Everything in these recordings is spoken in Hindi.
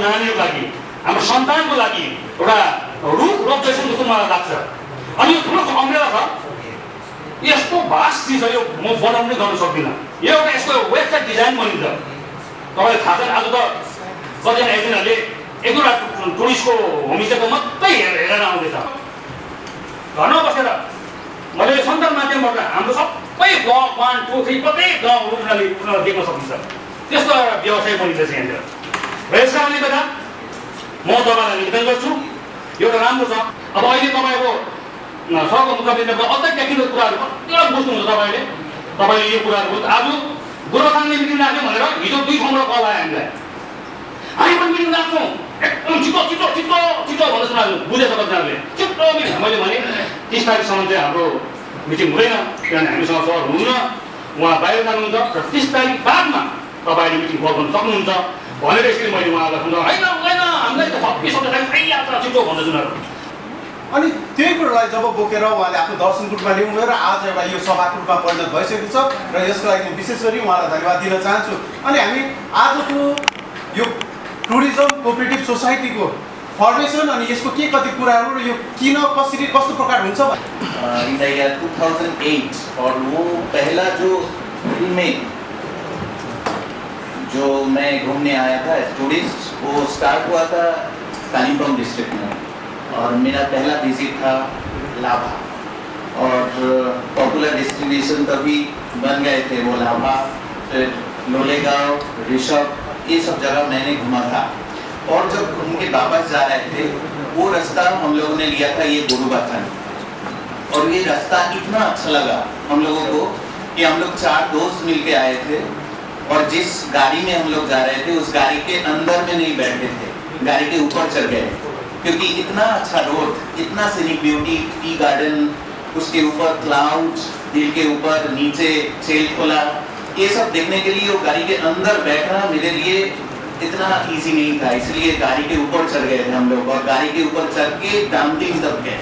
नानीहरूको लागि हाम्रो सन्तानको लागि एउटा रुख रोप्दैछौँ जस्तो मलाई लाग्छ। अनि यो ठुलो अम्ब्रेला छ, यस्तो भास्ट चिज छ, यो म बनाउनै गर्न सक्दिनँ। यो एउटा यसको वेबसाइट डिजाइन बनिन्छ। तपाईँलाई थाहा छ आज त कतिजना एजेन्टहरूले एक दुईवटा टुरिस्टको होमस्टेको मात्रै हेरेर आउँदैछ। घरमा बसेर मैले सञ्चार माध्यमबाट हाम्रो सबै ब्लक 1, 2, 3 प्रत्येक गाउँ उनीहरूले देख्न सकिन्छ। त्यस्तो एउटा व्यवसाय बनिँदैछ यहाँनिर। र यस कारणले गर्दा म तपाईँलाई निवेदन गर्छु, यो एउटा राम्रो छ। अब अहिले तपाईँको सहको मुख्यमन्त्रीको अझै टेक्निकल कुराहरू कतिवटा बुझ्नुहुन्छ तपाईँले। तपाईँले यो कुराहरू आज गोरुबथानले मिटिङ राख्यो भनेर हिजो 2 ठाउँबाट कल आयो हामीलाई। हामी पनि मिटिङ राख्छौँ, एकदम छिटो छिटो छिटो छिटो भन्दै सुनायो, बुझेछ कतिजनाले। छिटो मिटिङ मैले भने 30 तारिकसम्म चाहिँ हाम्रो मिटिङ हुँदैन, किनभने हामीसँग सर हुनुहुन्न, उहाँ बाहिर जानुहुन्छ र 30 तारिक बादमा तपाईँले मिटिङ कल गर्न सक्नुहुन्छ भनेर यसरी मैले उहाँलाई सम्झाएँ। होइन हुँदैन, हामीलाई त 26 तारिक आइहाल्छ छिटो भन्दै सुनायो। अनि त्यही कुरालाई जब बोकेर उहाँले आफ्नो दर्शनको रूपमा ल्याउनुभयो र आज एउटा यो सभाको रूपमा परिणत भइसकेको छ र यसको लागि म विशेष गरी उहाँलाई धन्यवाद दिन चाहन्छु। अनि हामी आजको यो टुरिज्म कोअपरेटिभ सोसाइटीको फर्मेसन अनि यसको के कति कुराहरू र यो किन कसरी कस्तो प्रकार हुन्छ इन द ईयर 2008 और वो पहला जो फिल्में जो मैं घूमने आया था एज टूरिस्ट, वो स्टार्ट हुआ था कालिम्पोंग डिस्ट्रिक्ट में और मेरा पहला विजिट था लाभा और पॉपुलर डेस्टिनेशन तभी बन गए थे वो लाभा, फिर लोलेगांव, ऋषभ, ये सब जगह मैंने घूमा था। और जब घूम के वापस जा रहे थे वो रास्ता हम लोगों ने लिया था ये गोरुबथान, और ये रास्ता इतना अच्छा लगा हम लोगों को कि हम लोग 4 दोस्त मिलके आए थे और जिस गाड़ी में हम लोग जा रहे थे उस गाड़ी के अंदर में नहीं बैठे थे, गाड़ी के ऊपर चढ़ गए, क्योंकि इतना अच्छा रोड, इतना सीनिक ब्यूटी, टी गार्डन, उसके ऊपर क्लाउड, हिल के ऊपर नीचे चेलखोला, ये सब देखने के लिए वो गाड़ी के अंदर बैठना मेरे लिए इतना इजी नहीं था, इसलिए गाड़ी के ऊपर चढ़ गए थे हम लोग और गाड़ी के ऊपर चढ़ के डामटिंग तक गए।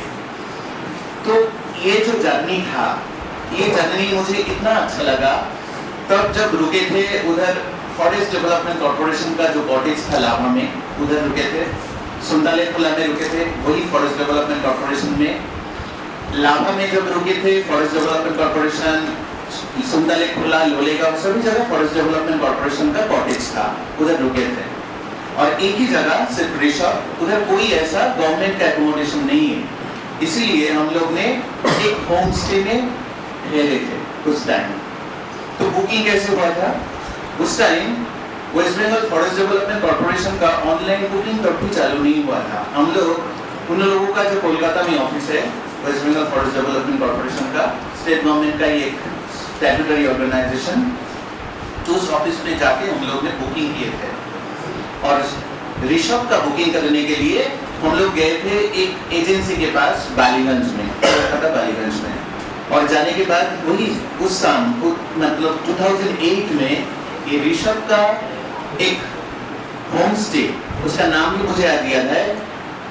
तो ये जो जर्नी था, ये जर्नी मुझे इतना अच्छा लगा। तब जब रुके थे उधर फॉरेस्ट डेवलपमेंट कॉर्पोरेशन का जो कॉटेज था लाभा में, उधर रुके थे, सुंदरलेखोला में रुके थे, वही फॉरेस्ट डेवलपमेंट कॉर्पोरेशन में। लाभा में जब रुके थे फॉरेस्ट डेवलपमेंट कॉर्पोरेशन, सुंदरलेखोला, लोलेगांव, सभी जगह फॉरेस्ट डेवलपमेंट कॉर्पोरेशन का कॉटेज था, उधर रुके थे। और एक ही जगह सिर्फ ऋषभ, उधर कोई ऐसा गवर्नमेंट का एकोमोडेशन नहीं है, इसीलिए हम लोग ने एक होम स्टे में रहे थे उस टाइम। तो बुकिंग कैसे हुआ था उस time? West Bengal forest development corporation का ऑनलाइन बुकिंग तब भी चालू नहीं हुआ था। हम लोग उन लोगों का जो कोलकाता में ऑफिस है West Bengal forest development corporation का, स्टेट गवर्नमेंट का एक स्टैट्यूटरी ऑर्गेनाइजेशन, तो उस ऑफिस में जाके हम लोग ने बुकिंग किए थे। और ऋषभ का बुकिंग करने के लिए हम लोग गए थे एक एजेंसी के पास बालीगंज में, बालीगंज में। और जाने के बाद वही उस शाम मतलब 2008 में ये ऋषभ का एक होम स्टे, उसका नाम भी मुझे याद याद है,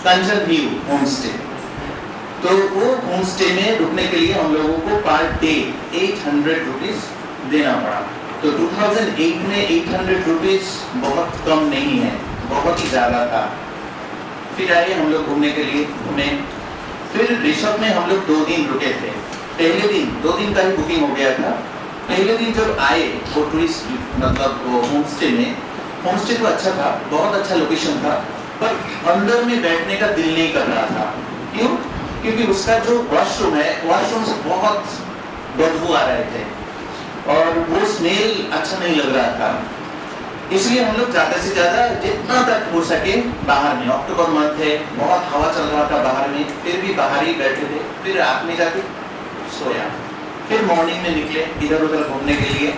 कंचन व्यू होम स्टे। तो वो होम स्टे में रुकने के लिए हम लोगों को पर डे 800 रुपीज देना पड़ा। तो 2008 में 800 रुपीज बहुत कम नहीं है, बहुत ही ज़्यादा था। फिर आए हम लोग घूमने के लिए, घूमे। फिर ऋषभ में हम लोग 2 दिन रुके थे। पहले दिन 2 दिन का ही बुकिंग हो गया था। पहले दिन जब आए वो टूरिस्ट मतलब वो होम स्टे में, होम स्टे तो अच्छा था, बहुत अच्छा लोकेशन था, पर अंदर में बैठने का दिल नहीं कर रहा था। क्यों? क्योंकि उसका जो वॉशरूम है, वॉशरूम से बहुत बदबू आ रहे थे और वो स्मेल अच्छा नहीं लग रहा था। इसलिए हम लोग ज़्यादा से ज़्यादा जितना तक हो सके बाहर में, अक्टूबर मंथ है, बहुत हवा चल रहा था बाहर में, फिर भी बाहर ही बैठे थे। फिर रात में जाके सोया, फिर मॉर्निंग में निकले इधर उधर घूमने के लिए।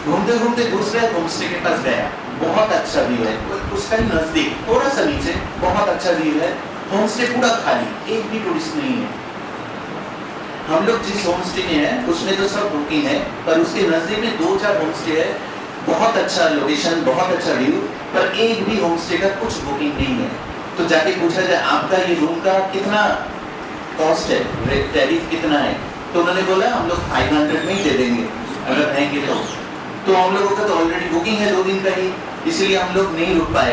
घूमते घूमते दूसरे होम स्टे के पास गया, बहुत अच्छा व्यू है, उसका ही नज़दीक थोड़ा सा नीचे बहुत अच्छा व्यू है। होम स्टे पूरा खाली, एक भी टूरिस्ट नहीं है। हम लोग जिस होम स्टे में है उसमें तो सब बुकिंग है, पर उसके नज़दीक में 2-4 होम स्टे है, बहुत अच्छा लोकेशन, बहुत अच्छा व्यू, पर एक भी होम स्टे का कुछ बुकिंग नहीं है। तो जाके पूछा जाए आपका ये रूम का कितना कॉस्ट है, टैरिफ कितना है? तो उन्होंने बोला हम लोग 500 में ही दे देंगे अगर रहेंगे तो हम लोगों का तो ऑलरेडी बुकिंग है 2 दिन का ही, इसलिए हम लोग नहीं रुक पाए।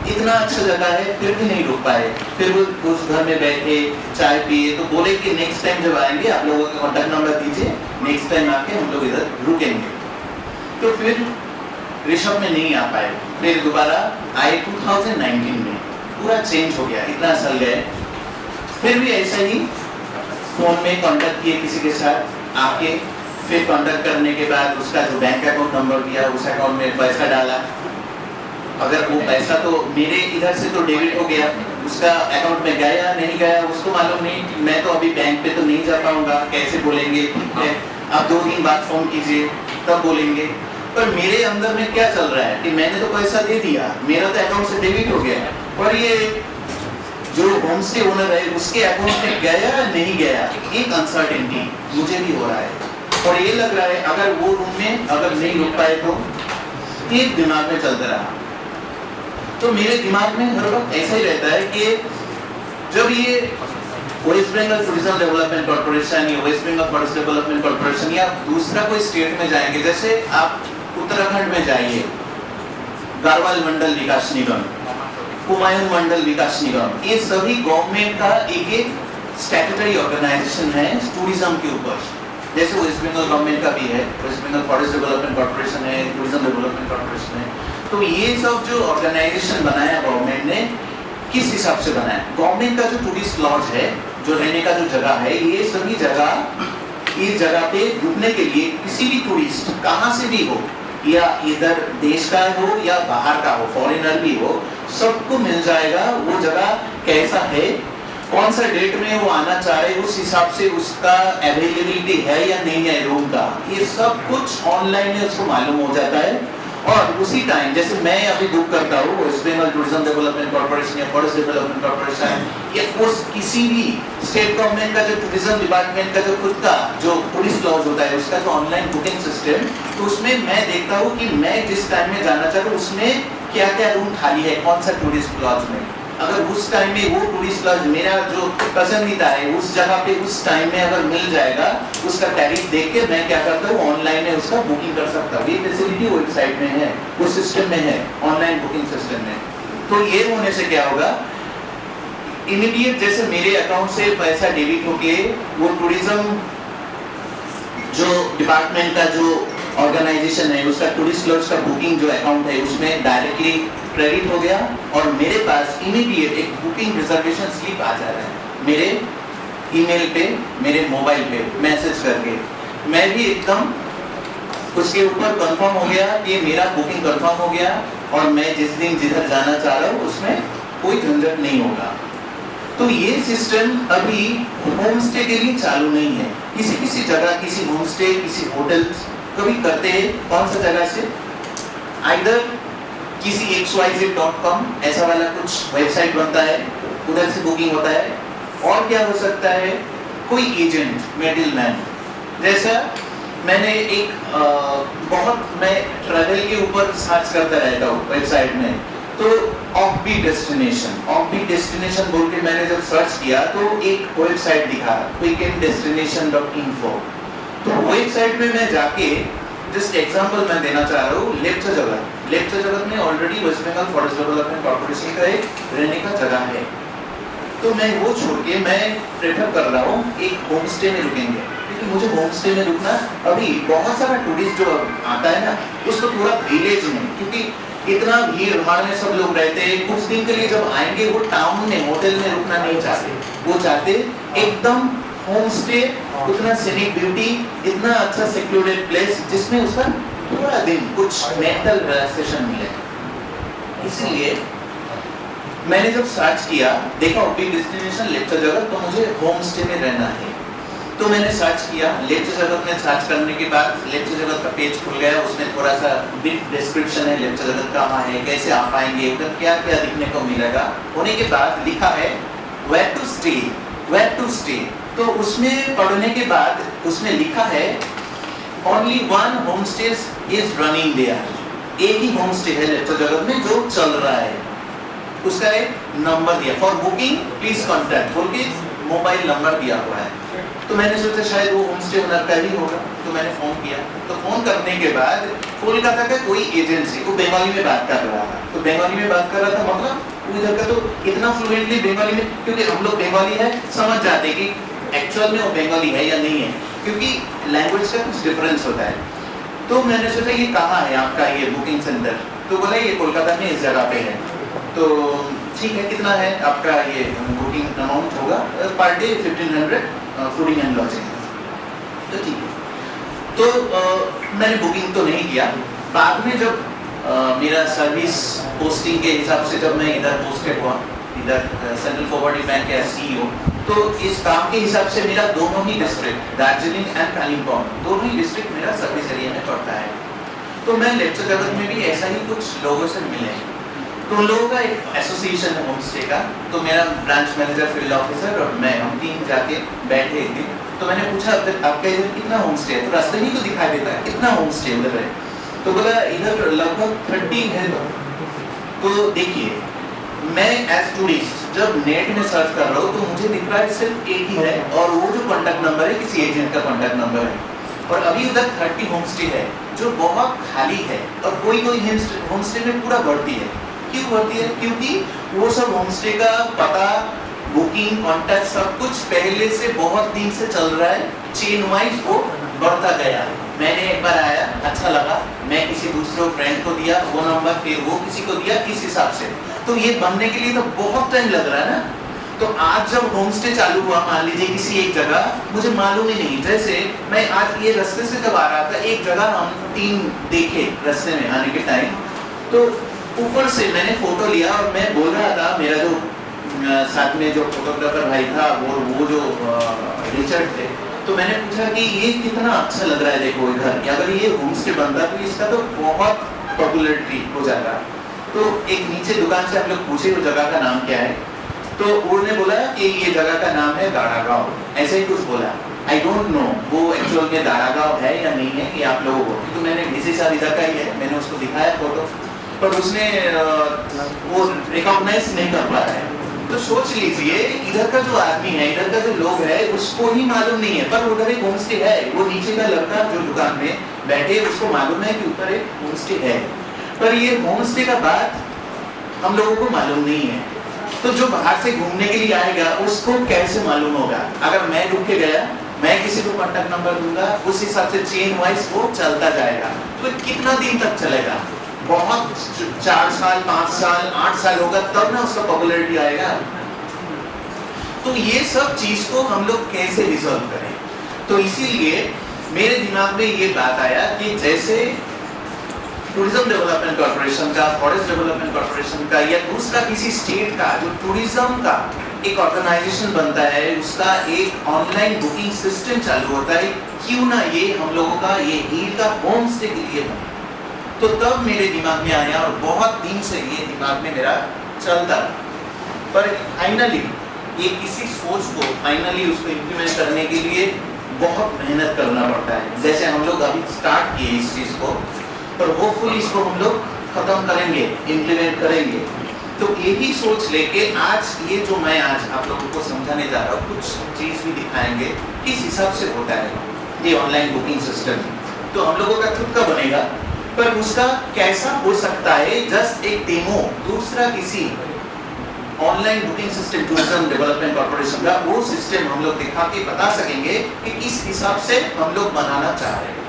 इतना अच्छा जगह है फिर भी नहीं रुक पाए। फिर वो उस घर में बैठे चाय पिए, तो बोले कि नेक्स्ट टाइम जब आएंगे आप लोगों का कॉन्टैक्ट नंबर दीजिए, नेक्स्ट टाइम आके हम लोग इधर रुकेंगे। तो फिर ऋषभ में नहीं आ पाए, फिर दोबारा आए 2019 में, पूरा चेंज हो गया, इतना साल गए। फिर भी ऐसा ही फोन में कांटेक्ट किए किसी के साथ आके, फिर कांटेक्ट करने के बाद उसका जो बैंक अकाउंट नंबर दिया, उस अकाउंट में पैसा डाला। अगर वो पैसा तो मेरे इधर से तो डेबिट हो गया, उसका अकाउंट में गया नहीं गया उसको मालूम नहीं। मैं तो अभी बैंक पे तो नहीं जा पाऊंगा, कैसे बोलेंगे आप 2 दिन बाद फोन कीजिए तब बोलेंगे। पर मेरे अंदर में क्या चल रहा है कि मैंने तो पैसा दे दिया, मेरा तो अकाउंट से डेबिट हो गया, और ये जो होम स्टे ओनर है उसके अकाउंट में गया नहीं गया, एक अनसर्टेनिटी मुझे भी हो रहा है। और ये लग रहा है अगर वो रूम में अगर नहीं रुक पाए तो एक दिमाग में चलता रहा। तो मेरे दिमाग में हर वक्त ऐसा ही रहता है कि जब ये West Bengal tourism development corporation या West Bengal forest development corporation या दूसरा कोई स्टेट में जाएंगे, जैसे आप उत्तराखंड में जाइए, गारवाल मंडल विकास निगम, कुमायूं मंडल विकास निगम, ये सभी गवर्नमेंट का एक स्टैट्यूटरी ऑर्गेनाइजेशन है टूरिज्म के ऊपर। जैसे वेस्ट बंगाल गवर्नमेंट का भी है, West Bengal forest development corporation है, टूरिज्म डेवलपमेंट कॉर्पोरेशन है। तो ये सब जो ऑर्गेनाइजेशन बनाया गवर्नमेंट ने, किस हिसाब से बनाया? गवर्नमेंट का जो टूरिस्ट लॉज है, जो रहने का जो जगह है, ये सभी जगह इस जगह पे रुकने के लिए किसी भी टूरिस्ट कहाँ से भी हो, या इधर देश का हो या बाहर का हो, फॉरेनर भी हो, सबको मिल जाएगा। वो जगह कैसा है, कौन सा डेट में वो आना चाह रहे, उस हिसाब से उसका अवेलेबिलिटी है या नहीं है रूम का, ये सब कुछ ऑनलाइन में उसको मालूम हो जाता है। और उसी टाइम जैसे मैं अभी बुक करता हूँ West Bengal tourism development corporation या फॉरेस्ट डेवलपमेंट कॉर्पोरेशन या उस किसी भी स्टेट गवर्नमेंट का जो टूरिज्म डिपार्टमेंट का जो खुद का जो टूरिस्ट लॉज होता है, उसका जो ऑनलाइन बुकिंग सिस्टम, तो उसमें मैं देखता हूँ कि मैं जिस टाइम में जाना चाहता हूँ उसमें क्या क्या रूम खाली है, कौन सा टूरिस्ट लॉज में। अगर उस टाइम में वो टूरिस्ट लॉज मेरा जो पसंदीदा है उस जगह पे उस टाइम में अगर मिल जाएगा, उसका टैरिफ देख के मैं क्या करता हूँ ऑनलाइन में उसका बुकिंग कर सकता हूँ। ये फैसिलिटी वेबसाइट में है, उस सिस्टम में है, ऑनलाइन बुकिंग सिस्टम में। तो ये होने से क्या होगा, इमीडिएट जैसे मेरे अकाउंट से पैसा डेबिट होके वो टूरिज्म जो डिपार्टमेंट का जो ऑर्गेनाइजेशन है उसका टूरिस्ट लॉज का बुकिंग जो अकाउंट है उसमें डायरेक्टली क्रेडिट हो गया, और मेरे पास इमीडिएट एक बुकिंग रिजर्वेशन स्लिप आ जा रहा है मेरे ईमेल पे, मेरे मोबाइल पे मैसेज करके। मैं भी एकदम उसके ऊपर कंफर्म हो गया कि मेरा बुकिंग कंफर्म हो गया, और मैं जिस दिन जिधर जाना चाह रहा हूँ उसमें कोई झंझट नहीं होगा। तो ये सिस्टम अभी होम स्टे के लिए चालू नहीं है। किसी किसी जगह किसी होम स्टे किसी होटल कभी करते हैं, कौन सा जगह से, आइदर किसी xyz.com ऐसा वाला कुछ वेबसाइट बनता है, उधर से बुकिंग होता है, और क्या हो सकता है कोई एजेंट मिडिलमैन। जैसा मैंने एक बहुत मैं ट्रैवल के ऊपर सर्च करता रहता हूँ वेबसाइट में, तो ऑफबीट डेस्टिनेशन बोल के मैंने जब सर्च किया तो एक वेबसाइट दिखा weekenddestination.info। तो वेबसाइट में मैं जाके जस्ट एग्जांपल मैं देना चाह रहा हूँ, लेप्चा जगत में already West Bengal forest development corporation का एक रहने का जगह है। तो मैं वो छोड़ के मैं प्रेफर कर रहा हूँ एक होम स्टे में रुकेंगे, क्योंकि मुझे होम स्टे में रुकना, अभी बहुत सारा टूरिस्ट जो आता है ना उसको थोड़ा विलेज में, क्योंकि इतना भीड़ भाड़ में सब लोग रहते हैं, कुछ दिन के लिए जब आएंगे वो टाउन में होटल में रुकना नहीं चाहते, वो चाहते एकदम होम स्टे, उतना सीनिक ब्यूटी, इतना अच्छा सिक्योर्ड प्लेस जिसमें उसका पूरा दिन कुछ मेंटल रिलैक्सेशन मिले। इसलिए मैंने जब सर्च किया, देखा ओपी डेस्टिनेशन लेप्चा जगत, तो मुझे होम स्टे में रहना है। तो मैंने सर्च किया लेप्चा जगत में, सर्च करने के बाद लेप्चा जगत का पेज खुल गया, उसमें थोड़ा सा ब्रीफ डिस्क्रिप्शन है लेप्चा जगत कहाँ है, कैसे आप आएंगे, उधर क्या क्या दिखने को मिलेगा। होने के बाद लिखा है वेयर टू स्टे। तो उसमें पढ़ने के बाद उसमें लिखा है only one home stay is running their, एक ही होम स्टे है लेप्चा जगत में जो चल रहा है। उसका एक नंबर दिया, फॉर बुकिंग प्लीज कॉन्टैक्ट बोल के मोबाइल नंबर दिया हुआ है। तो मैंने सोचा शायद वो होम स्टे ओनर का ही होगा, तो मैंने फ़ोन किया। तो फ़ोन करने के बाद कोलकाता का कोई एजेंसी, वो बंगाली में बात कर रहा था, तो बंगाली में बात कर रहा था, मतलब उधर का तो इतना फ्लुएंटली बंगाली में, क्योंकि हम लोग बंगाली है समझ जाते कि एक्चुअल में वो बंगाली है या नहीं है, क्योंकि लैंग्वेज का कुछ डिफरेंस होता है। तो मैंने सोचा ये कहाँ है आपका ये बुकिंग सेंटर, तो बोला ये कोलकाता में इस जगह पे है। तो ठीक है, कितना है आपका ये बुकिंग अमाउंट होगा, per day 1500 fooding and lodging. तो ठीक है, तो मैंने बुकिंग तो नहीं किया। बाद में जब मेरा सर्विस पोस्टिंग के हिसाब से जब मैं इधर पोस्टेड हुआ, इधर सेंट्रल फॉरवर्डिंग बैंक का CEO, तो इस काम के हिसाब से मेरा दोनों ही डिस्ट्रिक्ट, दार्जिलिंग एंड कालिम्पोंग, दोनों ही डिस्ट्रिक्ट मेरा सर्विस एरिया में पड़ता है। तो मैं लेक्चर जगत में भी ऐसा ही कुछ लोगों से मिले, तो उन लोगों का एक एसोसिएशन है होम स्टे का। तो मेरा ब्रांच मैनेजर, फील्ड ऑफिसर और मैं, हम तीन जाके बैठे एक दिन। तो मैंने पूछा आपका इधर कितना होम स्टे है, तो रास्ते में तो दिखाई देता है कितना होम स्टे उधर है। तो बोला इधर लगभग 30 है। तो देखिए, मैं एज टूरिस्ट जब नेट में सर्च कर रहा हूँ तो मुझे दिख रहा है सिर्फ एक ही है, और वो जो कॉन्टैक्ट नंबर है किसी एजेंट का कॉन्टैक्ट नंबर है। और अभी उधर 30 होम स्टे है जो बहुत खाली है, और कोई कोई होम स्टे में पूरा भर्ती है। क्यों भर्ती है? क्योंकि वो सब होम स्टे का पता, बुकिंग, कॉन्टैक्ट सब कुछ पहले से बहुत दिन से चल रहा है, चेन वाइज वो बढ़ता गया। मैंने एक बार आया, अच्छा लगा, मैं किसी दूसरे फ्रेंड को दिया वो नंबर, फिर वो किसी को दिया, इस हिसाब से। तो ये बनने के लिए तो बहुत टाइम लग रहा है ना। तो आज जब होम स्टे चालू हुआ, मान लीजिए किसी एक जगह, मुझे मालूम ही नहीं, जैसे मैं आज ये रास्ते से जब आ रहा था, एक जगह हम 3 देखे रास्ते में आने के टाइम, तो ऊपर से मैंने फोटो लिया और मैं बोल रहा था, मेरा जो साथ में जो फोटोग्राफर भाई था वो जो रिचर्ड थे, तो मैंने पूछा कि ये कितना अच्छा लग रहा है, देखो इधर अगर ये होम स्टे बनता तो इसका तो बहुत पॉपुलरिटी हो जाता। तो एक नीचे दुकान से हम लोग पूछे वो जगह का नाम क्या है, तो उन्होंने बोला कि ये जगह का नाम है दारागांव, ऐसे ही कुछ बोला। आई डोंट नो वो एक्चुअल में दारागांव है या नहीं है, कि आप लोगों को, क्योंकि मैंने डीसी साहब इधर का ही है, मैंने उसको दिखाया फोटो, पर उसने वो रिकॉग्नाइज नहीं कर पा रहा है। तो सोच लीजिए, इधर का जो आदमी है, इधर का जो लोग है, उसको ही मालूम नहीं है, पर उधर एक होम स्टे है। वो नीचे का लड़का जो दुकान में बैठे, उसको मालूम है कि ऊपर एक होम स्टे है, पर ये होम स्टे का बात हम लोगों को मालूम नहीं है। तो जो बाहर से घूमने के लिए आएगा उसको कैसे मालूम होगा? अगर मैं रुक के गया, मैं किसी को कॉन्टैक्ट नंबर दूंगा, उस हिसाब से चेन वाइज वो चलता जाएगा। तो कितना दिन तक चलेगा? बहुत 4 साल, 5 साल, 8 साल होगा, तब ना उसका पॉपुलैरिटी आएगा। तो ये सब चीज को हम लोग कैसे रिजॉल्व करें? तो इसीलिए मेरे दिमाग में ये बात आया कि जैसे टूरिज्म डेवलपमेंट कॉर्पोरेशन का, फॉरेस्ट डेवलपमेंट कॉर्पोरेशन का, या दूसरा किसी स्टेट का जो टूरिज्म का एक ऑर्गेनाइजेशन बनता है, उसका एक ऑनलाइन बुकिंग सिस्टम चालू होता है, क्यों ना ये हम लोगों का ये हील का होम स्टे के लिए बने। तो तब मेरे दिमाग में आया, और बहुत दिन से ये दिमाग में मेरा चलता, पर फाइनली ये किसी सोच को फाइनली उसको इम्प्लीमेंट करने के लिए बहुत मेहनत करना पड़ता है। जैसे हम लोग अभी स्टार्ट किए इस चीज़ को, पर होपफुली इसको हम लोग खत्म करेंगे, इम्प्लीमेंट करेंगे। तो यही सोच लेके आज ये जो मैं आज आप लोगों को समझाने जा रहा हूँ, कुछ चीज़ भी दिखाएंगे किस हिसाब से होता है ये ऑनलाइन बुकिंग सिस्टम। तो हम लोगों का खुद का बनेगा, पर उसका कैसा हो सकता है, जस्ट एक डेमो, दूसरा किसी online booking system tourism development corporation का वो सिस्टम हम लोग दिखा के बता सकेंगे कि किस हिसाब से हम लोग बनाना चाह रहे हैं।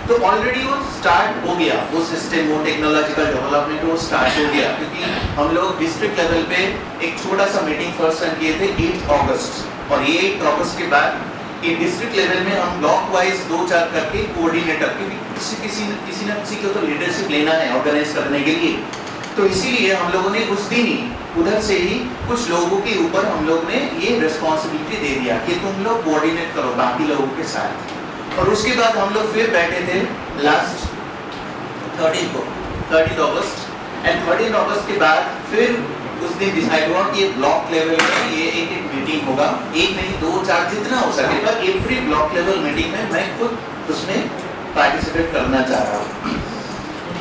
तो ऑलरेडी वो स्टार्ट हो गया, वो सिस्टम, वो टेक्नोलॉजिकल डेवलपमेंट वो स्टार्ट हो गया, क्योंकि हम लोग डिस्ट्रिक्ट लेवल पे एक छोटा सा मीटिंग फर्स्ट टाइम किए थे 8 अगस्त, और ये 8 अगस्त के बाद ये डिस्ट्रिक्ट लेवल में हम ब्लॉक वाइज 2-4 करके कोऑर्डिनेटर, क्योंकि किसी न किसी को तो लीडरशिप लेना है ऑर्गेनाइज करने के लिए। तो इसीलिए हम लोगों ने उस दिन ही उधर से ही कुछ लोगों के ऊपर हम लोग ने ये रिस्पॉन्सिबिलिटी दे दिया कि तुम लोग कोऑर्डिनेट करो बाकी लोगों के साथ। और उसके बाद हम लोग फिर बैठे थे लास्ट 30 अगस्त, एंड 30 अगस्त के बाद फिर उस दिन डिसाइड हुआ कि ब्लॉक लेवल में ये एक मीटिंग होगा, एक नहीं 2-4 जितना हो सके, पर एवरी ब्लॉक लेवल मीटिंग में मैं खुद उसमें पार्टिसिपेट करना चाह रहा हूँ,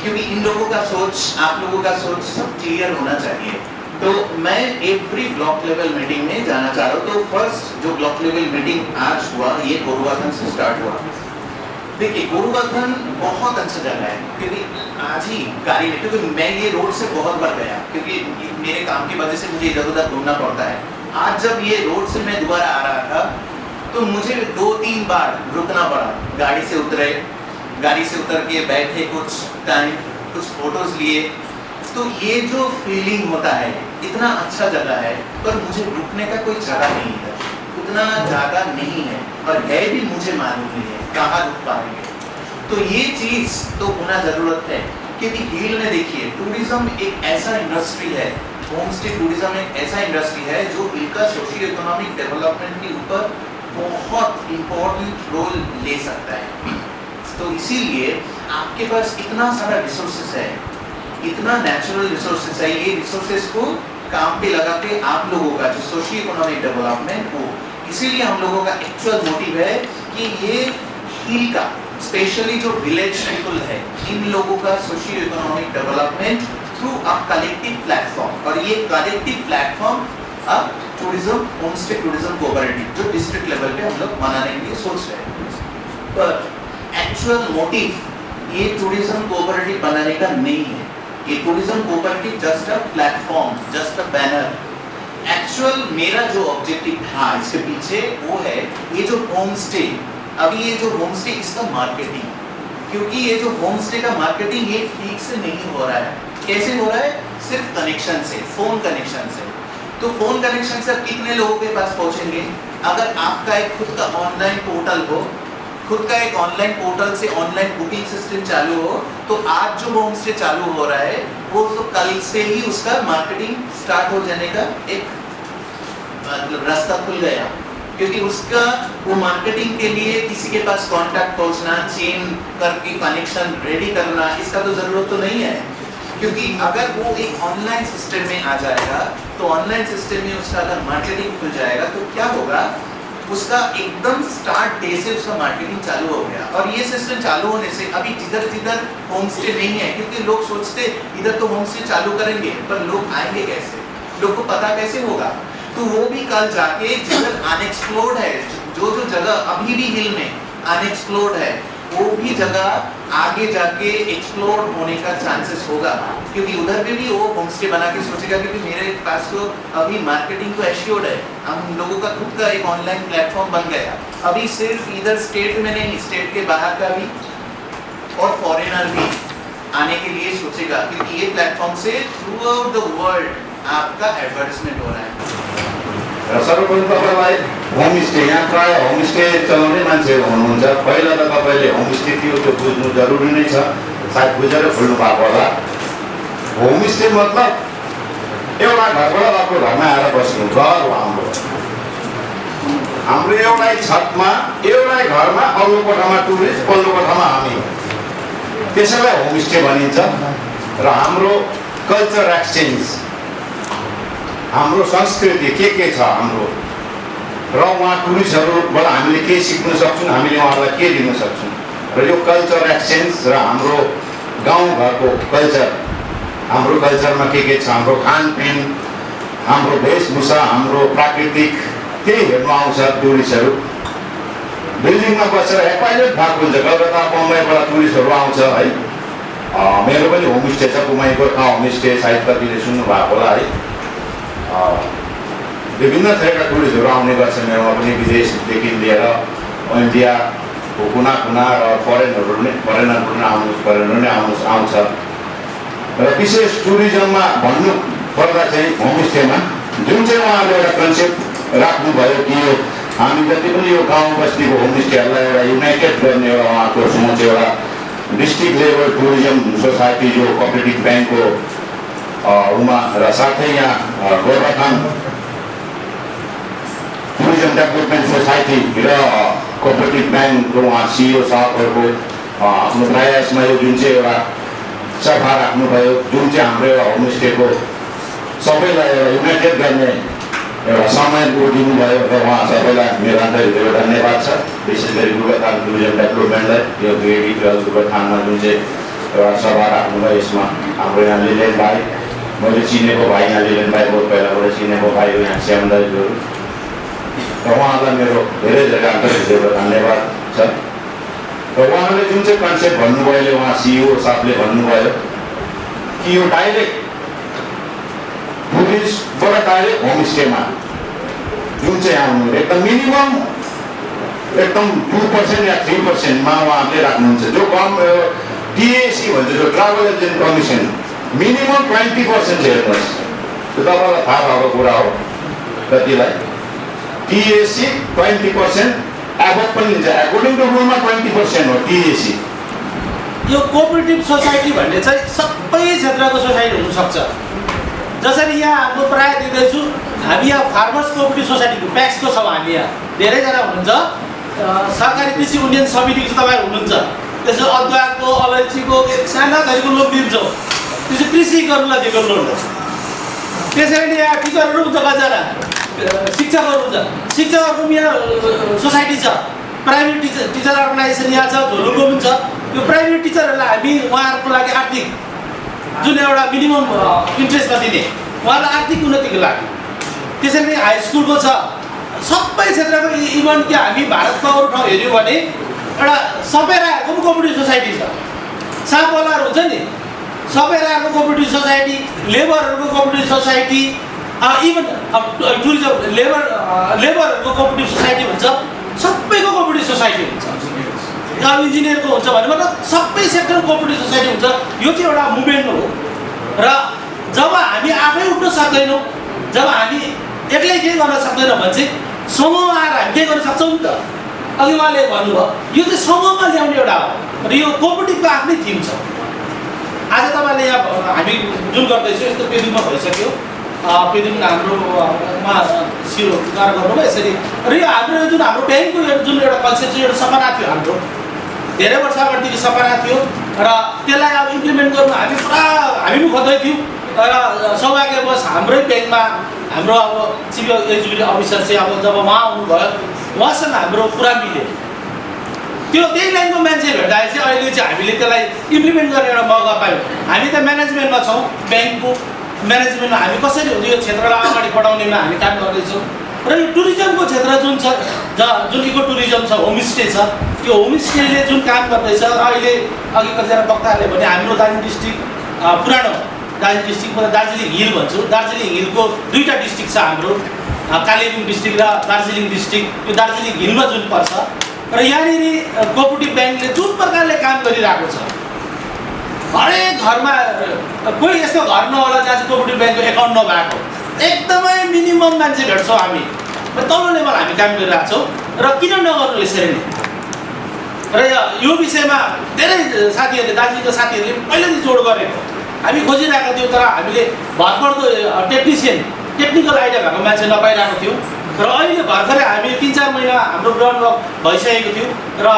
क्योंकि इन लोगों का सोच, आप लोगों का सोच सब क्लियर होना चाहिए। तो मैं एवरी ब्लॉक लेवल मीटिंग में जाना चाह रहा हूँ। तो फर्स्ट जो ब्लॉक लेवल मीटिंग आज हुआ ये गोरुबथान से स्टार्ट हुआ। देखिए गोरुबथान बहुत अच्छा जगह है, क्योंकि आज ही गाड़ी में, क्योंकि मैं ये रोड से बहुत बार गया, क्योंकि मेरे काम की वजह से मुझे इधर उधर घूमना पड़ता है। आज जब ये रोड से मैं दोबारा आ रहा था तो मुझे 2-3 बार रुकना पड़ा। गाड़ी से उतर के बैठे, कुछ टाइम कुछ फोटोज लिए। तो ये जो फीलिंग होता है, इतना अच्छा जगह है पर मुझे रुकने का कोई जगह नहीं है, उतना ज़्यादा नहीं है, और है भी मुझे मालूम नहीं है कहाँ रुक पाएंगे। तो ये चीज़ तो होना ज़रूरत है, क्योंकि हिल में देखिए टूरिज्म एक ऐसा इंडस्ट्री है, होम स्टे टूरिज्म एक ऐसा इंडस्ट्री है जो हिल का सोशियो इकोनॉमिक डेवलपमेंट के ऊपर बहुत इम्पोर्टेंट रोल ले सकता है। तो इसीलिए आपके पास इतना सारा रिसोर्सेस है, इतना नेचुरल रिसोर्सेस है, ये रिसोर्सेस को काम पे लगा के आप लोगों का जो सोशियो इकोनॉमिक डेवलपमेंट हो, इसीलिए हम लोगों का एक्चुअल मोटिव है कि ये हिल का स्पेशली जो विलेज पीपल है, इन लोगों का socio economic development through a collective platform, और ये कलेक्टिव प्लेटफॉर्म अब tourism home stay tourism cooperative जो डिस्ट्रिक्ट लेवल पे हम लोग मनाने के लिए सोच रहे हैं। पर एक्चुअल मोटिव ये टूरिज्म कोऑपरेटिव बनाने का नहीं है। ये tourism cooperative just a platform, just a banner. Actual मेरा जो ऑब्जेक्टिव था इसके पीछे वो है ये जो होम स्टे, अभी ये जो होम स्टे इसका मार्केटिंग, क्योंकि ये जो होम स्टे का मार्केटिंग ये ठीक से नहीं हो रहा है। कैसे हो रहा है? सिर्फ कनेक्शन से, फोन कनेक्शन से। तो फोन कनेक्शन से कितने लोगों के पास पहुंचेंगे? अगर आपका एक खुद का ऑनलाइन पोर्टल हो, खुद का एक ऑनलाइन पोर्टल से ऑनलाइन बुकिंग सिस्टम चालू हो, तो आज जो होम स्टे चालू हो रहा है वो तो कल से ही उसका मार्केटिंग स्टार्ट हो जाने का एक मतलब रास्ता खुल गया, क्योंकि उसका वो मार्केटिंग के लिए किसी के पास कांटेक्ट पहुंचना, चेन करके कनेक्शन रेडी करना, इसका तो जरूरत तो नहीं है। क्योंकि अगर वो एक ऑनलाइन सिस्टम में आ जाएगा तो ऑनलाइन सिस्टम में उसका अगर मार्केटिंग खुल जाएगा तो क्या होगा, उसका एकदम स्टार्ट डे से उसका मार्केटिंग चालू हो गया। और ये सिस्टम चालू होने से अभी जिधर होम स्टे नहीं है, क्योंकि लोग सोचते इधर तो होम स्टे चालू करेंगे पर लोग आएंगे कैसे, लोग को पता कैसे होगा? तो वो भी कल जाके जिधर अनएक्सप्लोर्ड है, जो जगह अभी भी हिल में अनएक्सप्लोर्ड है, वो भी जगह आगे जाके एक्सप्लोर होने का चांसेस होगा, क्योंकि उधर पे भी वो होम स्टे बना के सोचेगा क्योंकि मेरे पास तो अभी मार्केटिंग तो एश्योर्ड है, हम लोगों का खुद का एक ऑनलाइन प्लेटफॉर्म बन गया। अभी सिर्फ इधर स्टेट में नहीं, स्टेट के बाहर का भी और फॉरेनर भी आने के लिए सोचेगा, क्योंकि ये प्लेटफॉर्म से थ्रू आउट द वर्ल्ड आपका एडवर्टाइजमेंट हो रहा है। सर्वप्रथम तपाईँलाई होमस्टे, यहाँ प्राय होमस्टे चलाउने मान्छेहरू हुनुहुन्छ। पहिला त तपाईँले होमस्टे के हो त्यो बुझ्नु जरुरी नै छ, सायद बुझेर खोल्नु भएको होला। होमस्टे मतलब एउटा घरबाट अर्को घरमा आएर बस्नु, घर हो हाम्रो। हाम्रो एउटै छतमा, एउटै घरमा, अल्लो कोठामा टुरिस्ट, पल्लो कोठामा हामी, त्यसैलाई होमस्टे भनिन्छ। र हाम्रो कल्चर एक्सचेन्ज, हाम्रो संस्कृति के छ हाम्रो, र उहाँ टुरिस्टहरूबाट हामीले के सिक्न सक्छौँ, हामीले उहाँहरूलाई के दिन सक्छौँ। र यो कल्चर एक्सचेन्ज र हाम्रो गाउँघरको कल्चर, हाम्रो कल्चरमा के छ, हाम्रो खानपिन, हाम्रो वेशभूषा, हाम्रो प्राकृतिक, त्यही हेर्नु आउँछ टुरिस्टहरू। बिल्डिङमा बसेर एक्वाइलेट भएको हुन्छ, कलकत्ता बम्बईबाट टुरिस्टहरू आउँछ है। मेरो पनि होमस्टे छ, कुमाई गोर्खा होमस्टे, सायद कतिले सुन्नु भएको होला है। विभिन्न थरीका टुरिस्टहरू आउने गर्छन् मेरोमा पनि, विदेशदेखि लिएर इन्डियाको कुना कुना र फरेनरहरू नै आउँछ। र विशेष टुरिज्ममा भन्नु पर्दा चाहिँ होमस्टेमा जुन चाहिँ उहाँले एउटा कन्सेप्ट राख्नुभयो कि यो हामी जति पनि यो गाउँ बस्तीको होमस्टेहरूलाई एउटा युनाइटेड गर्ने एउटा उहाँको सोच, एउटा डिस्ट्रिक्ट लेभल टुरिज्म सोसाइटी जो कोअपरेटिभ ब्याङ्कको उमा, र साथै यहाँ गोरुबथान टुरिज्म डेभलपमेन्ट सोसाइटी र कोअपरेटिभ ब्याङ्कको उहाँ सिइओ साहबहरूको आफ्नो प्रयासमा यो जुन चाहिँ एउटा सभा राख्नुभयो, जुन चाहिँ हाम्रो एउटा होमस्टेको सबैलाई एउटा युनाइटेड गर्ने एउटा समय दिनुभयो, र उहाँ सबैलाई मेरो हृदयबाट धन्यवाद छ। विशेष गरी गोरुबथान टुरिज्म डेभलपमेन्टलाई यो गोरुबथानमा जुन चाहिँ एउटा सभा राख्नुभयो, यसमा हाम्रो यहाँ लिलेन भाइ मैले चिनेको भाइ यहाँ लिलन भाइ बहुत पहिलाबाट चिनेको भाइ हो यहाँ श्याम दाजुहरू र उहाँहरूलाई मेरो धेरै धेरै आन्तरिक धन्यवाद छ र उहाँहरूले जुन चाहिँ कन्सेप्ट भन्नुभयो अहिले उहाँ सिइओ साहबले भन्नुभयो कि यो डाइरेक्ट टुरिस्टबाट डाइरेक्ट होमस्टेमा जुन चाहिँ आउनु एकदम मिनिमम एकदम 2% या 3%मा उहाँहरूले राख्नुहुन्छ जो कम टिएसी भन्छ जो ट्राभल एजेन्ट कमिसन मिनिमम 20% हेर्नुहोस् त्यो तपाईँलाई थाहा भएको कुरा हो कतिलाई टिएसी 20% एबभ पनि लिन्छ एकोर्डिङ टु रुलमा 20% हो टिएसी यो कोअपरेटिभ सोसाइटी भन्ने चाहिँ सबै क्षेत्रको सोसाइटी हुनसक्छ जसरी यहाँ म प्रायः देख्दैछु हामी यहाँ फार्मर्स कोअपरेटिभ सोसाइटीको प्याक्सको छौँ हामी यहाँ धेरैजना हुनुहुन्छ सरकारी कृषि उन्नयन समितिको तपाईँहरू हुनुहुन्छ त्यसो अदुवाको अलैँचीको साना थरीको लोन दिन्छौँ त्यसो कृषि गर्नुलाई दिएको लोन त्यसरी यहाँ टिचरहरू हुन्छ कतिजना शिक्षकहरू हुन्छ शिक्षकहरूको यहाँ सोसाइटी छ प्राइभेट टिचर अर्गनाइजेसन यहाँ छ झोलुको पनि छ यो प्राइभेट टिचरहरूलाई हामी उहाँहरूको लागि आर्थिक जुन एउटा मिनिमम इन्ट्रेस्टमा दिने उहाँलाई आर्थिक उन्नतिको लागि त्यसरी नै हाई स्कुलको छ सबै क्षेत्रको इभन कि हामी भारतमा अरू ठाउँ हेऱ्यौँ भने एउटा सपेराहरूको पनि कोअपरेटिभ सोसाइटी छ सापवालाहरू हुन्छ नि सपेराहरूको कोअपरेटिभ सोसाइटी लेबरहरूको कोअपरेटिभ सोसाइटी इभन टुरिज्म लेबरहरूको कोअपरेटिभ सोसाइटी हुन्छ सबैको कोअपरेटिभ सोसाइटी हुन्छ अब इन्जिनियरको हुन्छ भने मतलब सबै सेक्टरको कोअपरेटिभ सोसाइटी हुन्छ यो चाहिँ एउटा मुभमेन्ट हो र जब हामी आफै उठ्न सक्दैनौँ जब हामी एक्लै केही गर्न सक्दैनौँ भने चाहिँ समूहमा आएर हामी केही गर्न सक्छौँ नि त अघि उहाँले भन्नुभयो यो चाहिँ समूहमा ल्याउने एउटा हो र यो कोअपरेटिभको आफ्नै थिम छ आज तपाईँले यहाँ हामी जुन गर्दैछौँ यस्तो पेदुङमा भइसक्यो पेदुङ हाम्रोमा सिरो गर्नुभयो यसरी र यो हाम्रो जुन हाम्रो ब्याङ्कको जुन एउटा कन्सेप्ट एउटा सपना थियो हाम्रो धेरै वर्ष अगाडिदेखि सपना थियो र त्यसलाई अब इम्प्लिमेन्ट गर्नु हामी पुरा हामी पनि खोज्दै थियौँ र सौभाग्यवश हाम्रै ब्याङ्कमा हाम्रो अब चिफ एक्जिक्युटिभ अफिसर चाहिँ अब जब उहाँ आउनुभयो उहाँसँग हाम्रो पुरा मिल्यो त्यो त्यही लाइनको मान्छे भेट्दाखेरि चाहिँ अहिले चाहिँ हामीले त्यसलाई इम्प्लिमेन्ट गर्ने एउटा मौका पायौँ हामी त म्यानेजमेन्टमा छौँ ब्याङ्कको म्यानेजमेन्टमा हामी कसरी यो क्षेत्रलाई अगाडि बढाउनेमा हामी काम गर्दैछौँ र यो टुरिज्मको क्षेत्र जुन छ जुन इको टुरिज्म छ होमस्टे छ त्यो होमस्टेले जुन काम गर्दैछ र अहिले अघि कतिजना वक्ताहरूले भने हाम्रो दार्जिलिङ डिस्ट्रिक्ट पुरानो दार्जिलिङ डिस्ट्रिक्टमा दार्जिलिङ हिल भन्छु दार्जिलिङ हिलको दुईवटा डिस्ट्रिक्ट छ हाम्रो कालेबुङ डिस्ट्रिक्ट र दार्जिलिङ डिस्ट्रिक्ट यो दार्जिलिङ हिलमा जुन पर्छ र यहाँनिर कोअपरेटिभ ब्याङ्कले जुन प्रकारले काम गरिरहेको छ हरेक घरमा कोही यस्तो घर नहोला जहाँ चाहिँ कोअपरेटिभ ब्याङ्कको एकाउन्ट नभएको एकदमै मिनिमम मान्छे भेट्छौँ हामी तल्लो लेभल हामी काम गरिरहेको छौँ र किन नगर्नु यसरी नै र यो विषयमा धेरै साथीहरूले दार्जिलिङको साथीहरूले पहिल्यै जोड गरेको हामी खोजिरहेका थियौँ तर हामीले भरपर्दो टेक्निकल आइडिया भएको मान्छे नपाइरहेको थियौँ र अहिले भर्खरै हामी 3-4 महिना हाम्रो ग्राउन्ड वर्क भइसकेको थियो र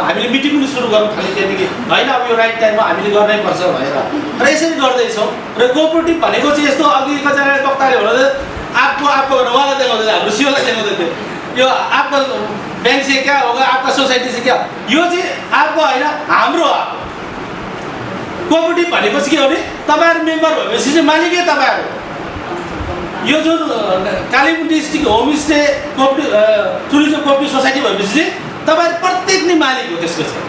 हामीले मिटिङ पनि सुरु गर्नु थाल्यौँ त्यहाँदेखि होइन अब यो राइट टाइममा हामीले गर्नै पर्छ भनेर र यसरी गर्दैछौँ र कोअपरेटिभ भनेको चाहिँ यस्तो अघि कतिजना वक्ताले भन्दै आपको उहाँलाई देखाउँदै हाम्रो सिओलाई देखाउँदै थियो यो आपको ब्याङ्क चाहिँ क्या होगा आपका सोसाइटी चाहिँ क्या यो चाहिँ आपको होइन हाम्रो कोअपरेटिभ भनेपछि के हो भने तपाईँहरू मेम्बर भएपछि चाहिँ मालिकै तपाईँहरू यो जुन Kalimpong district homestay cooperative tourism cooperative society भएपछि चाहिँ तपाईँहरू प्रत्येक नै मालिक हो त्यसको चाहिँ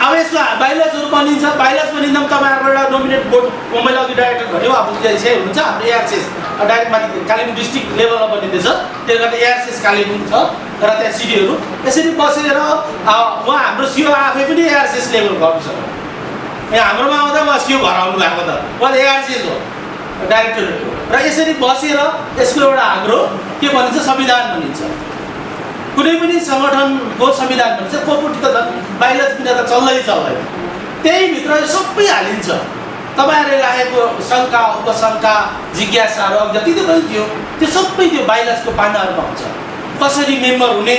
अब यसको बाइलजहरू बनिन्छ बाइलज बनिँदा पनि तपाईँहरूको एउटा नोमिनेट बोर्ड मैले अघि डाइरेक्टर भन्यो अब चाहिँ हुनुहुन्छ हाम्रो एआरसिएस डाइरेक्ट माथि कालेबुङ डिस्ट्रिक्ट लेभलमा बनिँदैछ त्यसले गर्दा एआरसिएस कालेबुङ छ र त्यहाँ सिडीहरू यसरी बसेर उहाँ हाम्रो सिओ आफै पनि एआरसिएस लेभलको अफिसर हो यहाँ हाम्रोमा आउँदा उहाँ सिओ घर आउनु भएको त उहाँ एआरसिएस हो डाइरेक्टरेट हो र यसरी बसेर यसको एउटा हाम्रो के भनिन्छ संविधान भनिन्छ कुनै पनि सङ्गठनको संविधान भनिन्छ कोअपरेटिभ त बाइलज बिना त चल्दैन त्यही भित्र सबै हालिन्छ तपाईँहरूले राखेको शङ्का उपशङ्का जिज्ञासाहरू अब जति पनि थियो त्यो सबै त्यो बाइलजको पानाहरूमा हुन्छ कसरी मेम्बर हुने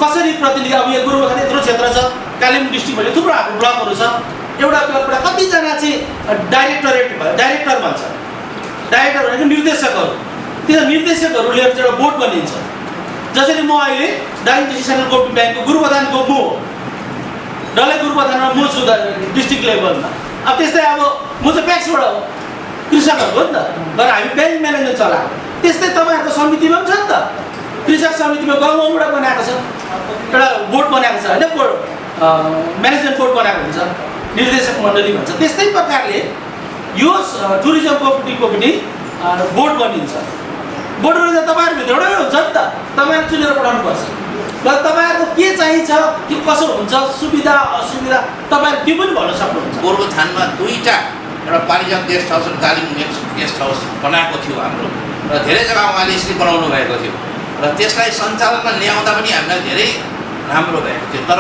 कसरी प्रतिनिधि अब यो गोरुबथान यत्रो क्षेत्र छ कालेबुङ डिस्ट्रिक्ट भने थुप्रो हाम्रो ब्लकहरू छ एउटा ब्लकबाट कतिजना चाहिँ डाइरेक्टर भन्छ डाइरेक्टर भनेको निर्देशकहरू त्यो निर्देशकहरू लिएर चाहिँ एउटा बोर्ड बनिन्छ जसरी म अहिले दार्जिलिङ डिस्ट्रिक्ट सेन्ट्रल कोअपरेटिभ ब्याङ्कको गोरुबथानको म हो डल्लै गोरुबथानमा म छु डिस्ट्रिक्ट लेभलमा अब त्यस्तै अब म चाहिँ प्याक्सबाट हो कृषकहरूको हो नि त। तर हामी ब्याङ्क म्यानेजमेन्ट चलाएको त्यस्तै तपाईँहरूको समितिमा पनि छ नि त। कृषक समितिमा गाउँबाट बनाएको छ, एउटा बोर्ड बनाएको छ होइन, बोर्ड म्यानेजमेन्ट बोर्ड बनाएको हुन्छ, निर्देशक मण्डली भन्छ। त्यस्तै प्रकारले यो टुरिज्म कोअपरेटिभको पनि बोर्ड बनिन्छ। बोर्ड बनिँदा तपाईँहरूभित्रबाटै हुन्छ नि त, तपाईँहरू चुनेर पठाउनुपर्छ। र तपाईँहरूको के चाहिन्छ, के कसो हुन्छ, सुविधा असुविधा तपाईँहरू त्यो पनि भन्न सक्नुहुन्छ। गोरुबथानमा 2टा एउटा पारिजात गेस्ट हाउस र तालिम गेस्ट हाउस बनाएको थियो हाम्रो, र धेरै जग्गा उहाँले यसरी बनाउनु भएको थियो, र त्यसलाई सञ्चालनमा ल्याउँदा पनि हामीलाई धेरै राम्रो भएको थियो। तर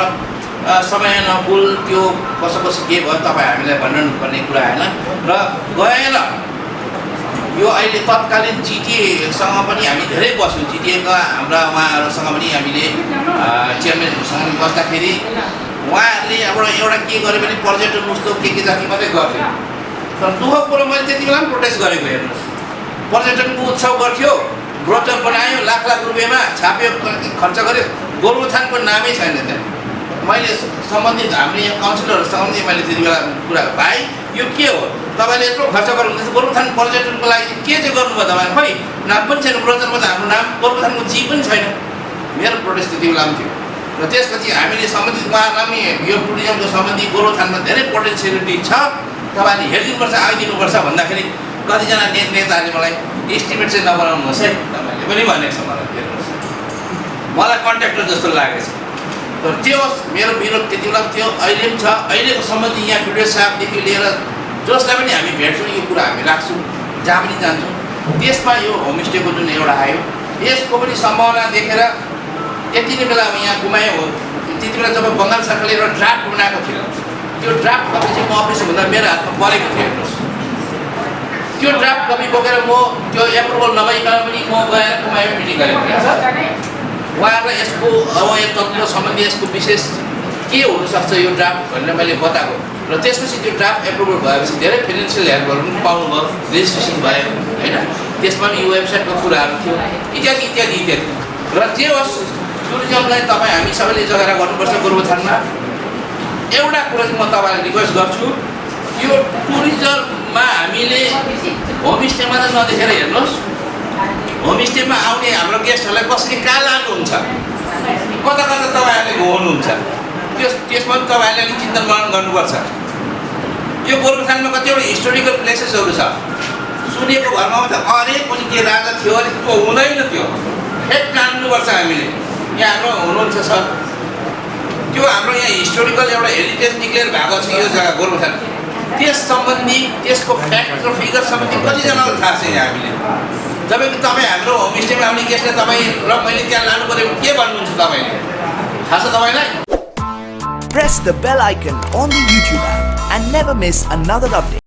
समय नकुल त्यो कसो के भयो तपाईँ हामीलाई भन्नुपर्ने कुरा होइन। र गएर यो अहिले तत्कालीन जिटिएसँग पनि हामी धेरै बस्यौँ। जिटिएका हाम्रा उहाँहरूसँग पनि हामीले चेयरम्यानहरूसँग बस्दाखेरि उहाँहरूले एउटा के गर्यो भने पर्यटन उत्सव के जाति मात्रै गर्थ्यो। तर दुःखको कुरो मैले त्यति बेला पनि प्रोटेस्ट गरेको हेर्नुहोस्। पर्यटनको उत्सव गर्थ्यो, ब्रोचर बनायो, लाख रुपियाँमा छाप्यो, खर्च गर्यो, गोरुबथानको नामै छैन त्यहाँ। मैले सम्बन्धित हाम्रो यहाँ काउन्सिलरहरूसँग पनि मैले त्यति बेला कुरा पाएँ, यो के हो तपाईँले यत्रो खर्च गर्नुहुँदैछ, गोरुबथान पर्यटनको लागि के चाहिँ गर्नुभयो तपाईँ? खोइ नाम पनि छैन ब्रोचरमा, त हाम्रो नाम गोरुबथानको जी पनि छैन। मेरो प्रोटेस्ट त्यति बेला पनि थियो। र त्यसपछि हामीले सम्बन्धित उहाँहरूलाई पनि यो टुरिज्मको सम्बन्धी गोरुबथानमा धेरै पोटेन्सियलिटी छ, तपाईँले हेरिदिनुपर्छ, आइदिनुपर्छ भन्दाखेरि कतिजना नेताहरूले मलाई एस्टिमेट चाहिँ नबनाउनुहोस् है तपाईँले पनि भनेको छ मलाई। हेर्नुहोस् मलाई कन्ट्र्याक्टर जस्तो लागेको छ। तर त्यो मेरो विरोध त्यति बेला थियो, अहिले पनि छ। अहिलेको सम्बन्धी यहाँ भिडियो साहबदेखि लिएर जसलाई पनि हामी भेट्छौँ यो कुरा हामी राख्छौँ, जहाँ पनि जान्छौँ। त्यसमा यो होमस्टेको जुन एउटा आयो यसको पनि सम्भावना देखेर यति नै बेला यहाँ गुमायो हो। त्यति बेला जब बङ्गाल सरकारले एउटा ड्राफ्ट बनाएको थियो, त्यो ड्राफ्ट कपी चाहिँ म अफिस हुँदा मेरो हातमा परेको थियो। हेर्नुहोस् त्यो ड्राफ्ट कपी बोकेर म त्यो एप्रुभल नभइकन पनि म गएर गुमायो मिटिङ गरेको थिएँ। उहाँहरूलाई यसको अवैध तत्त्व सम्बन्धी यसको विशेष के हुनसक्छ यो ड्राफ्ट भनेर मैले बताएको, र त्यसपछि त्यो ड्राफ्ट एप्रुभल भएपछि धेरै फाइनेन्सियल हेल्पहरू पनि पाउनुभयो, रेजिस्ट्रेसन भयो होइन। त्यसमा पनि यो वेबसाइटको कुराहरू थियो इत्यादि इत्यादि इत्यादि। र जे होस् टुरिज्मलाई तपाईँ हामी सबैले जगेरा गर्नुपर्छ। गोरुबथानमा एउटा कुरा चाहिँ म तपाईँलाई रिक्वेस्ट गर्छु, यो टुरिज्ममा हामीले होमस्टेमा त नदेखेर हेर्नुहोस्, होमस्टेमा आउने हाम्रो गेस्टहरूलाई कसरी कहाँ लानुहुन्छ, कता कता तपाईँहरूले घुमाउनुहुन्छ, त्यसमा पनि तपाईँहरूले अलिक चिन्तन मनन गर्नुपर्छ। यो गोरुबथानमा कतिवटा हिस्टोरिकल प्लेसेसहरू छ, सुनेको घरमा आउँछ अरे पनि के राजा थियो अरे त्यो हुँदैन, त्यो फेक जान्नुपर्छ हामीले। यहाँ हाम्रो हुनुहुन्छ सर, त्यो हाम्रो यहाँ हिस्टोरिकल एउटा हेरिटेज डिक्लेयर भएको छ यो जग्गा गोरुबथान, त्यस सम्बन्धी त्यसको फ्याक्ट र फिगर सम्बन्धी कतिजनालाई थाहा छैन हामीले। जबकि तपाईँ हाम्रो होमस्टेमा आउने गेस्टलाई तपाईँ र मैले त्यहाँ लानु पऱ्यो के भन्नुहुन्छ तपाईँले, थाहा छ तपाईँलाई? Press the bell icon on the YouTube app and never miss another update.